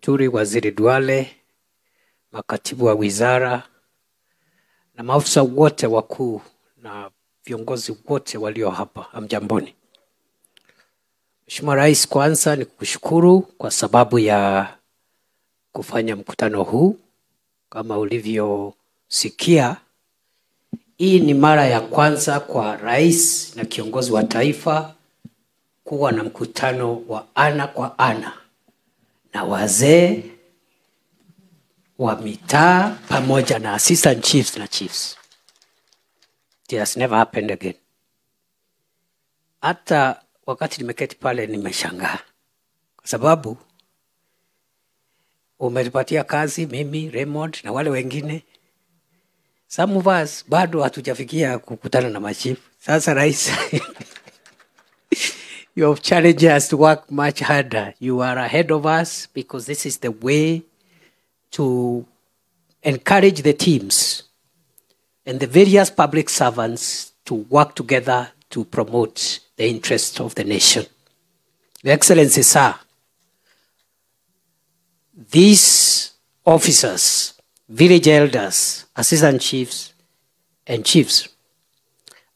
Muturi, Waziri Duale, makatibu wa wizara na maafisa wote wakuu na viongozi wote walio hapa, hamjamboni. Mheshimiwa Rais, kwanza ni kukushukuru kwa sababu ya kufanya mkutano huu. Kama ulivyosikia, hii ni mara ya kwanza kwa rais na kiongozi wa taifa kuwa na mkutano wa ana kwa ana na wazee wa mitaa pamoja na assistant chiefs na chiefs. It has never happened again. Hata wakati nimeketi pale nimeshangaa, kwa sababu umenipatia kazi mimi, Raymond na wale wengine. Some of us bado hatujafikia kukutana na machief. Sasa rais, you have challenged us to work much harder. You are ahead of us because this is the way to encourage the teams and the various public servants to work together to promote the interests of the nation. Your Excellency, sir, these officers, village elders, assistant chiefs, and chiefs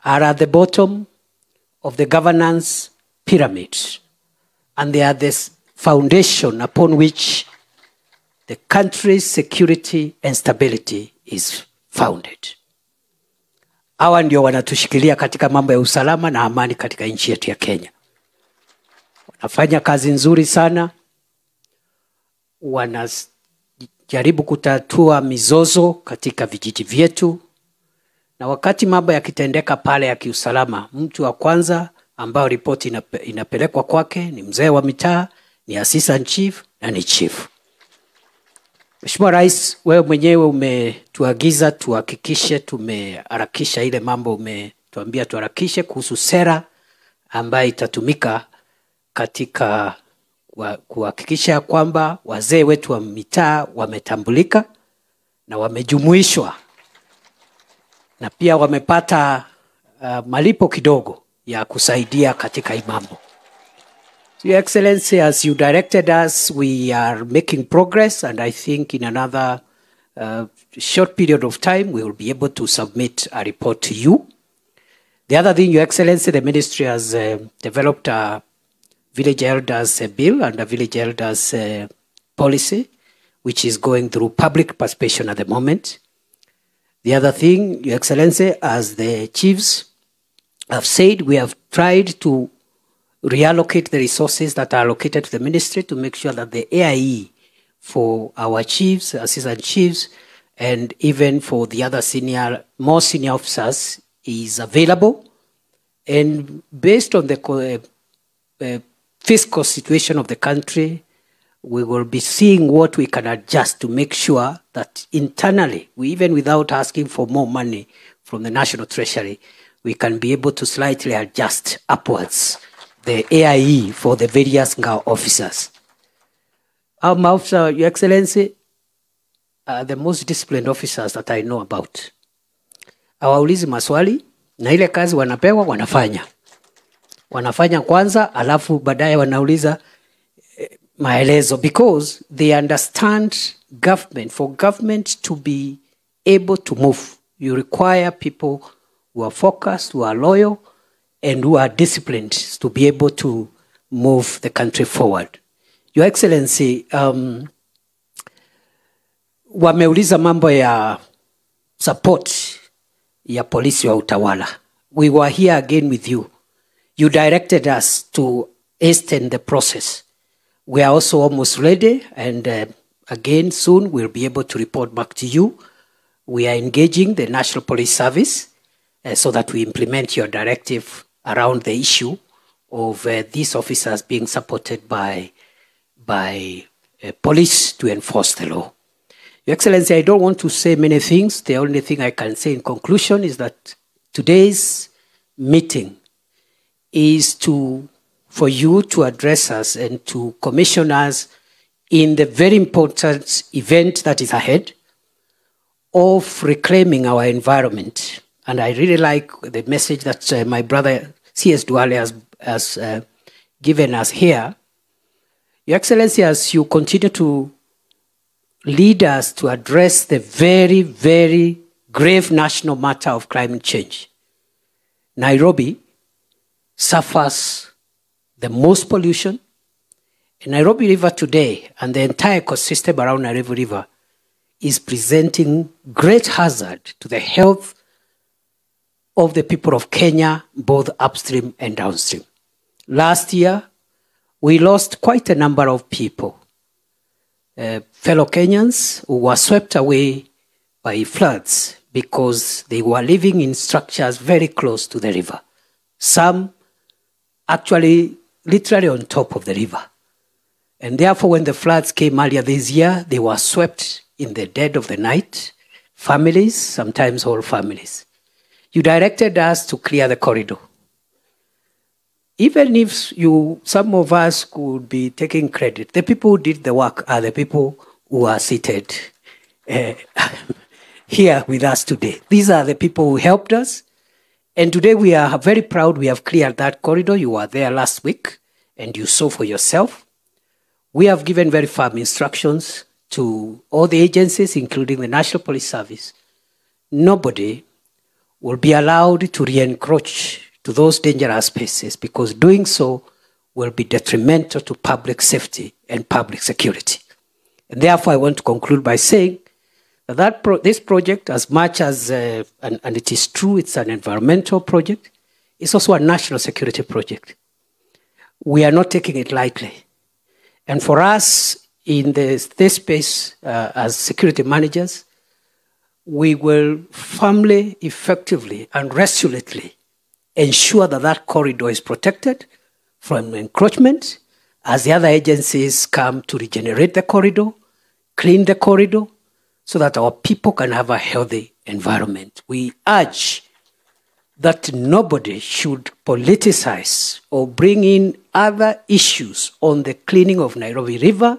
are at the bottom of the governance pyramid, and they are the foundation upon which the country's security and stability is founded. Hawa ndio wanatushikilia katika mambo ya usalama na amani katika nchi yetu ya Kenya. Wanafanya kazi nzuri sana. Wanajaribu kutatua mizozo katika vijiji vyetu. Na wakati mambo yakitendeka pale ya kiusalama, mtu wa kwanza ambao ripoti inapelekwa kwake ni mzee wa mitaa, ni assistant chief na ni chief. Mheshimiwa Rais, wewe mwenyewe umetuagiza tuhakikishe tumeharakisha ile mambo umetuambia tuharakishe kuhusu sera ambayo itatumika katika kuhakikisha kwamba wazee wetu wa mitaa wametambulika na wamejumuishwa na pia wamepata malipo kidogo ya kusaidia katika hii mambo. Your Excellency, as you directed us, we are making progress, and I think in another short period of time, we will be able to submit a report to you. The other thing, Your Excellency, the ministry has developed a village elders bill and a village elders policy, which is going through public participation at the moment. The other thing, Your Excellency, as the chiefs have said, we have tried to reallocate the resources that are allocated to the ministry to make sure that the AIE for our chiefs, assistant chiefs, and even for the other more senior officers is available. And based on the fiscal situation of the country, we will be seeing what we can adjust to make sure that internally, even without asking for more money from the National Treasury, we can be able to slightly adjust upwards the AIE for the various Ngao officers. Our officer, Your Excellency, are the most disciplined officers that I know about. Hawaulizi maswali, na ile kazi wanapewa wanafanya. Wanafanya kwanza, alafu baadaye wanauliza maelezo, because they understand government. For government to be able to move, you require people who are focused, who are loyal, and who are disciplined to be able to move the country forward. Your Excellency, wameuliza mambo ya support ya polisi wa utawala. We were here again with you. You directed us to hasten the process. We are also almost ready, and again soon we'll be able to report back to you. We are engaging the National Police Service so that we implement your directive around the issue of these officers being supported by police to enforce the law. Your Excellency, I don't want to say many things. The only thing I can say in conclusion is that today's meeting is for you to address us and to commission us in the very important event that is ahead of reclaiming our environment. And I really like the message that my brother C.S. Duale has given us here. Your Excellency, as you continue to lead us to address the very, very grave national matter of climate change. Nairobi suffers the most pollution. And Nairobi River today and the entire ecosystem around Nairobi River is presenting great hazard to the health of the people of Kenya, both upstream and downstream. Last year, we lost quite a number of people, fellow Kenyans who were swept away by floods because they were living in structures very close to the river. Some actually literally on top of the river. And therefore, when the floods came earlier this year, they were swept in the dead of the night, families, sometimes whole families. You directed us to clear the corridor. Even if some of us could be taking credit, the people who did the work are the people who are seated here with us today. These are the people who helped us. And today we are very proud we have cleared that corridor. You were there last week and you saw for yourself. We have given very firm instructions to all the agencies, including the National Police Service. Nobody will be allowed to re-encroach to those dangerous spaces because doing so will be detrimental to public safety and public security. And therefore, I want to conclude by saying that this project, as much as, and it is true, it's an environmental project, it's also a national security project. We are not taking it lightly. And for us, in this space, as security managers, we will firmly, effectively, and resolutely ensure that that corridor is protected from encroachment as the other agencies come to regenerate the corridor, clean the corridor, so that our people can have a healthy environment. We urge that nobody should politicize or bring in other issues on the cleaning of Nairobi River.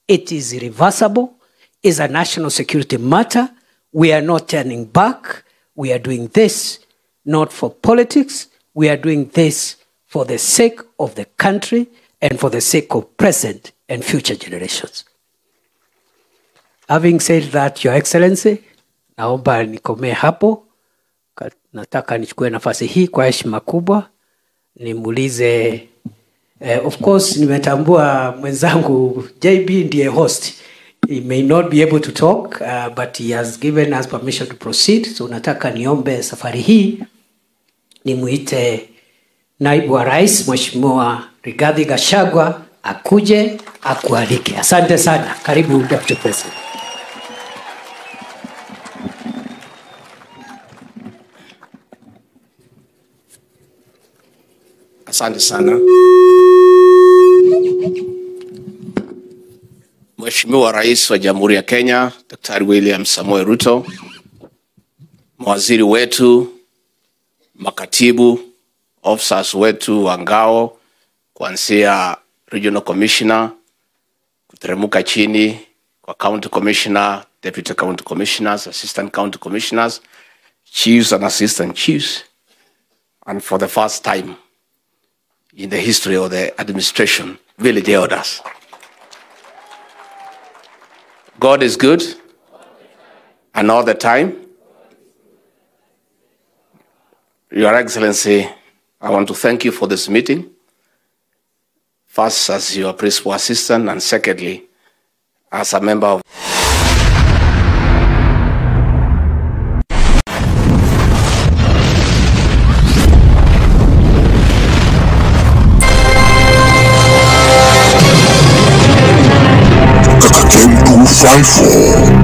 It is irreversible. It's a national security matter. We are not turning back. We are doing this not for politics. We are doing this for the sake of the country and for the sake of present and future generations. Having said that, Your Excellency, naomba nikomee hapo. Nataka nichukue nafasi hii kwa heshima kubwa. Nimuulize, of course, nimetambua mwenzangu JB ndiye host. He may not be able to talk, but he has given us permission to proceed. So nataka niombe safari hii nimuite Naibu wa Rais Mheshimiwa Rigathi Gachagua akuje akualike. Asante sana. Karibu Deputy President. Asante sana. Mheshimiwa Rais wa Jamhuri ya Kenya, Daktari William Samoei Ruto, mawaziri wetu, makatibu, officers wetu wa ngao, kuanzia Regional Commissioner, kuteremka chini kwa County Commissioner, Deputy County Commissioners, Assistant County Commissioners, Chiefs and Assistant Chiefs, and for the first time in the history of the administration, village elders. God is good, and all the time. Your Excellency, I want to thank you for this meeting. First, as your principal assistant, and secondly, as a member of fight for.